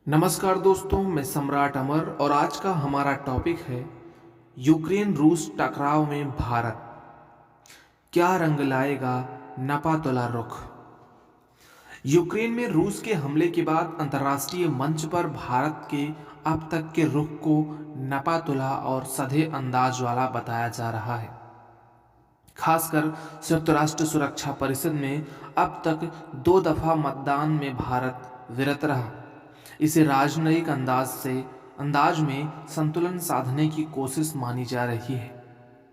नमस्कार दोस्तों, मैं सम्राट अमर और आज का हमारा टॉपिक है यूक्रेन रूस टकराव में भारत क्या रंग लाएगा नपातुला रुख। यूक्रेन में रूस के हमले के बाद अंतर्राष्ट्रीय मंच पर भारत के अब तक के रुख को नपातुला और सधे अंदाज वाला बताया जा रहा है। खासकर संयुक्त राष्ट्र सुरक्षा परिषद में अब तक 2 दफा मतदान में भारत विरत रहा। इसे राजनयिक अंदाज में संतुलन साधने की कोशिश मानी जा रही है।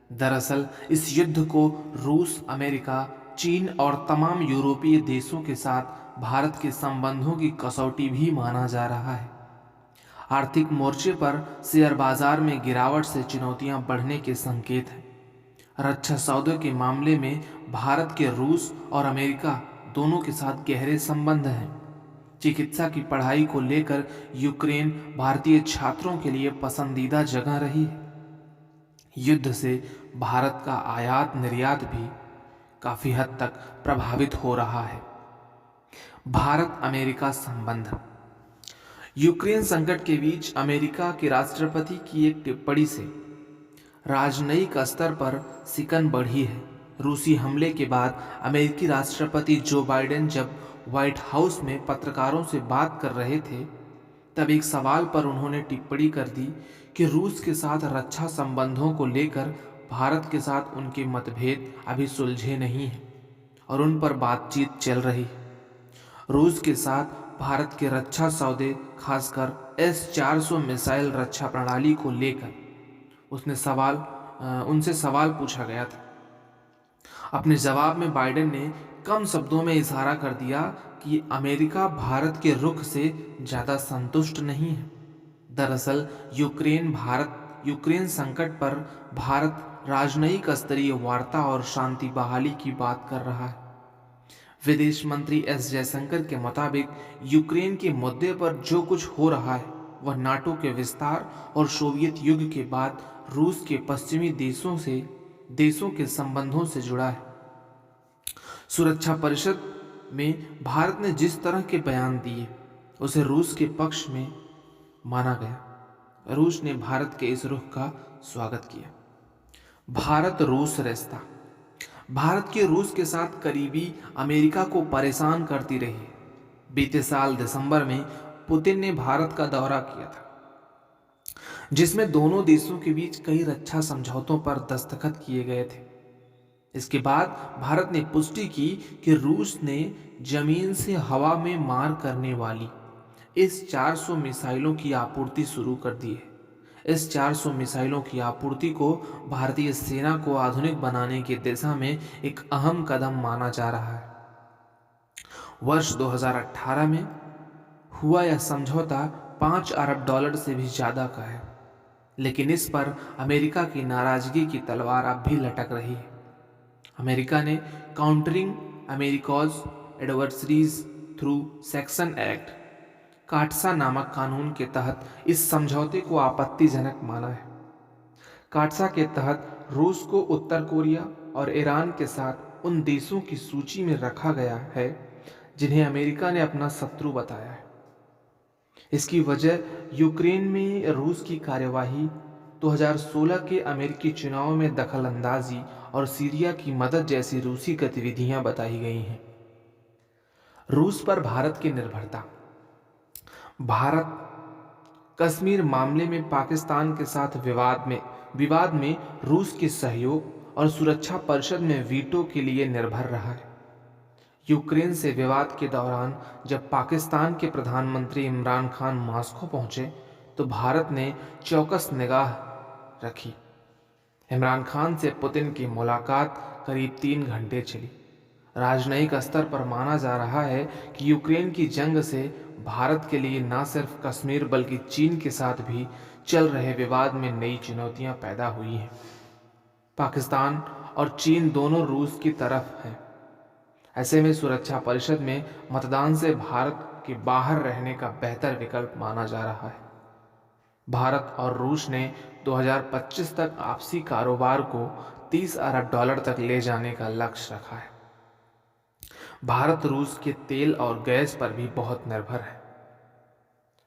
दरअसल इस युद्ध को रूस, अमेरिका, चीन और तमाम यूरोपीय देशों के साथ भारत के संबंधों की कसौटी भी माना जा रहा है। आर्थिक मोर्चे पर शेयर बाजार में गिरावट से चुनौतियां बढ़ने के संकेत हैं। रक्षा सौदे के मामले में भारत के रूस और अमेरिका दोनों के साथ गहरे संबंध हैं। चिकित्सा की पढ़ाई को लेकर यूक्रेन भारतीय छात्रों के लिए पसंदीदा जगह रही है। युद्ध से भारत का आयात निर्यात भी काफी हद तक प्रभावित हो रहा है। भारत अमेरिका संबंध। यूक्रेन संकट के बीच अमेरिका के राष्ट्रपति की एक टिप्पणी से राजनयिक स्तर पर सिकन बढ़ी है। रूसी हमले के बाद अमेरिकी राष्ट्रपति जो बाइडेन जब व्हाइट हाउस में पत्रकारों से बात कर रहे थे, तब एक सवाल पर उन्होंने टिप्पणी कर दी कि रूस के साथ रक्षा संबंधों को लेकर भारत के साथ उनके मतभेद अभी सुलझे नहीं हैं और उन पर बातचीत चल रही है। रूस के साथ भारत के रक्षा सौदे, खासकर S-400 मिसाइल रक्षा प्रणाली को लेकर उनसे सवाल पूछा गया था। अपने जवाब में बाइडेन ने कम शब्दों में इशारा कर दिया कि अमेरिका भारत के रुख से ज्यादा संतुष्ट नहीं है। दरअसल यूक्रेन संकट पर भारत राजनयिक स्तरीय वार्ता और शांति बहाली की बात कर रहा है। विदेश मंत्री एस जयशंकर के मुताबिक यूक्रेन के मुद्दे पर जो कुछ हो रहा है वह नाटो के विस्तार और सोवियत युग के बाद रूस के पश्चिमी देशों के संबंधों से जुड़ा है। सुरक्षा परिषद में भारत ने जिस तरह के बयान दिए उसे रूस के पक्ष में माना गया। रूस ने भारत के इस रुख का स्वागत किया। भारत रूस रिश्ता। भारत के रूस के साथ करीबी अमेरिका को परेशान करती रही है। बीते साल दिसंबर में पुतिन ने भारत का दौरा किया था, जिसमें दोनों देशों के बीच कई रक्षा समझौतों पर दस्तखत किए गए थे। इसके बाद भारत ने पुष्टि की कि रूस ने जमीन से हवा में मार करने वाली S-400 मिसाइलों की आपूर्ति शुरू कर दी है। S-400 मिसाइलों की आपूर्ति को भारतीय सेना को आधुनिक बनाने की दिशा में एक अहम कदम माना जा रहा है। वर्ष 2018 में हुआ यह समझौता $5 अरब से भी ज्यादा का है, लेकिन इस पर अमेरिका की नाराजगी की तलवार अब भी लटक रही है। अमेरिका ने countering America's adversaries through section act CAATSA नामक कानून के तहत इस समझौते को आपत्तिजनक माना है। काटसा के तहत रूस को उत्तर कोरिया और ईरान के साथ उन देशों की सूची में रखा गया है जिन्हें अमेरिका ने अपना शत्रु बताया है। इसकी वजह यूक्रेन में रूस की कार्यवाही, 2016 के अमेरिकी चुनाव में दखल अंदाजी और सीरिया की मदद जैसी रूसी गतिविधियां बताई गई हैं। रूस पर भारत की निर्भरता। भारत कश्मीर मामले में पाकिस्तान के साथ विवाद में रूस के सहयोग और सुरक्षा परिषद में वीटो के लिए निर्भर रहा है। यूक्रेन से विवाद के दौरान जब पाकिस्तान के प्रधानमंत्री इमरान खान मॉस्को पहुंचे तो भारत ने चौकस निगाह रखी। इमरान खान से पुतिन की मुलाकात करीब 3 घंटे चली। राजनयिक स्तर पर माना जा रहा है कि यूक्रेन की जंग से भारत के लिए न सिर्फ कश्मीर बल्कि चीन के साथ भी चल रहे विवाद में नई चुनौतियां पैदा हुई हैं। पाकिस्तान और चीन दोनों रूस की तरफ हैं। ऐसे में सुरक्षा परिषद में मतदान से भारत के बाहर रहने का बेहतर विकल्प माना जा रहा है। भारत और रूस ने 2025 तक आपसी कारोबार को $30 अरब तक ले जाने का लक्ष्य रखा है। भारत रूस के तेल और गैस पर भी बहुत निर्भर है।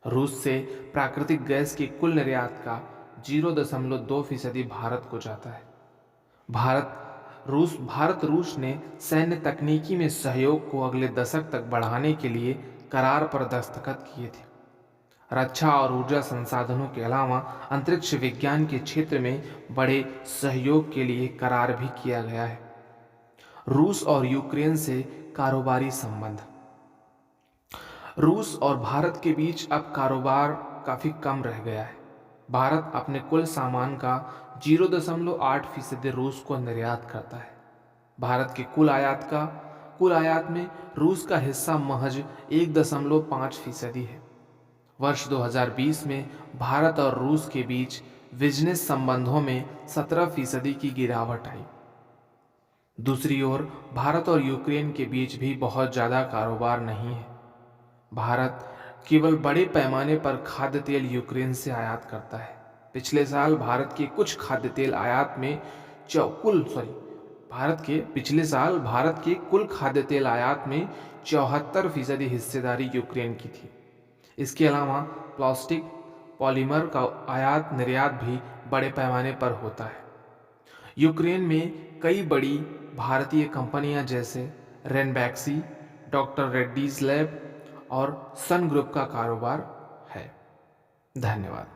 रूस से प्राकृतिक गैस के कुल निर्यात का 0.2% भारत को जाता है। भारत रूस ने सैन्य तकनीकी में सहयोग को अगले दशक तक बढ़ाने के लिए करार पर दस्तखत किए थे। रक्षा और ऊर्जा संसाधनों के अलावा अंतरिक्ष विज्ञान के क्षेत्र में बड़े सहयोग के लिए करार भी किया गया है। रूस और यूक्रेन से कारोबारी संबंध। रूस और भारत के बीच अब कारोबार काफी कम रह गया है। भारत अपने कुल सामान का 0.8% रूस को निर्यात करता है। भारत के कुल आयात में रूस का हिस्सा महज 1.5% है। वर्ष 2020 में भारत और रूस के बीच बिजनेस संबंधों में 17% की गिरावट आई। दूसरी ओर भारत और यूक्रेन के बीच भी बहुत ज्यादा कारोबार नहीं है। भारत केवल बड़े पैमाने पर खाद्य तेल यूक्रेन से आयात करता है। पिछले साल भारत के कुछ खाद्य तेल आयात में भारत के कुल खाद्य तेल आयात में 74% हिस्सेदारी यूक्रेन की थी। इसके अलावा प्लास्टिक पॉलीमर का आयात निर्यात भी बड़े पैमाने पर होता है। यूक्रेन में कई बड़ी भारतीय कंपनियां जैसे रेनबैक्सी, डॉक्टर रेड्डीज लैब और सन ग्रुप का कारोबार है। धन्यवाद।